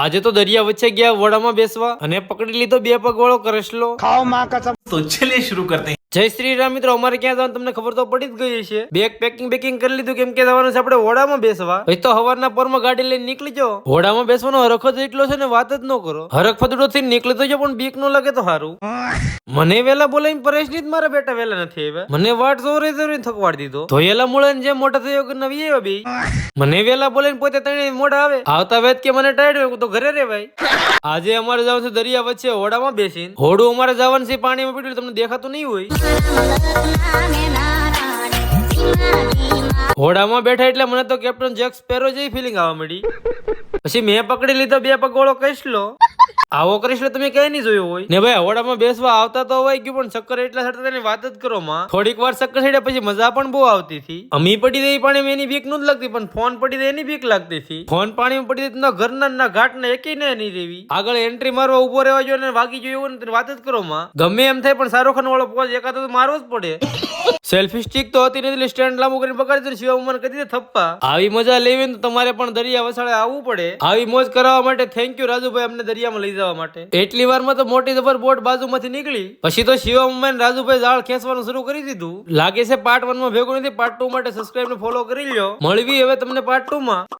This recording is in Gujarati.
આજે તો દરિયા વચ્ચે ગયા વડામાં બેસવા અને પકડી લીધો 2 પગવાળો કરેશલો. खाओ माँ कसम। तो चलिए शुरू करते हैं। જય શ્રી રામ મિત્રો, અમારે ક્યાં જવાનું તમને ખબર તો પડી જ ગઈ છે. બેગ પેકિંગ કરી લીધું, કેમ કે જવાનું છે આપણે વડામાં બેસવા. હવે તો હવારના પરમાં ગાડી લઈને નીકળી જાઓ. વડામાં બેસવાનો હરખ જ એટલો છે ને વાત જ ન કરો. હરખ ફતડો થી નીકળી તો જો પણ બીક નો લાગે તો સારું. મને વેલા બોલાવીને પરેશ ની જ મારા બેટા વેલા નથી આવ્યા. મને વાટ જોરે થકવાડી દીધો. ધોયેલા મૂળા જેમ મોટા થયો કે નવી આવ્યા બે. મને વેલા બોલાવીને પોતે તણે મોડા આવે. આવતા વેત કે મને ટાઈડ હોય તો ઘરે રેવાય. આજે અમારે જવાનું છે દરિયા વચ્ચે હોડામાં બેસીને. હોડું અમારે જવાનું છે પાણીમાં પીડ્યું, તમને દેખાતું નહીં હોય. હોડામાં બેઠા એટલે મને તો કેપ્ટન જેક સ્પેરો જેવી ફિલિંગ આવવા મળી. પછી મેં પકડી લીધો 2 પગવાળો કૈસલો. આવો કૃષ્ણ તમે કઈ નહીં જોયો હોય ને ભાઈ. હોડામાં બેસવા આવતા તો હોય ગયું, પણ ચક્કર એટલા ચડતા તેની વાત જ કરો માં. થોડીક વાર ચક્કર ચડ્યા પછી મજા પણ બહુ આવતી હતી. અમી પડી દઈ પાણી એની બીક નું જ લાગતી, પણ ફોન પડી દે એની બીક લાગતી હતી. ફોન પાણીમાં પડી દે ઘરના ના ઘાટ ને એકે ને નહીં રેવી. આગળ એન્ટ્રી મારવા ઉભો રહેવા જોઈએ ને વાગી જોયું ને વાત જ કરો માં. ગમે એમ થાય પણ શાહરુખ ખાન વાળો પોઝ એકાદ તો મારવો જ પડે. સેલ્ફી સ્ટિક તો હતી નથી, સ્ટેન્ડ લાંબુ કરીને પકડી દીધું. શિવા મને કરી દે થપ્પા. આવી મજા લેવી તો તમારે પણ દરિયા વસાડે આવવું પડે. આવી મોજ કરાવવા માટે થેન્ક યુ રાજુભાઈ, અમને દરિયામાં લઈ જવા માટે. એટલી વારમાં તો મોટી જબર બોટ બાજુમાંથી નીકળી. પછી તો શિવા મમ્મી રાજુભાઈ જાળ ખેંચવાનું શરૂ કરી દીધું. લાગે છે પાર્ટ 1 માં ભેગું નથી. પાર્ટ 2 માટે સબસ્ક્રાઇબ ને ફોલો કરી લ્યો. મળવી હવે તમને પાર્ટ 2 માં.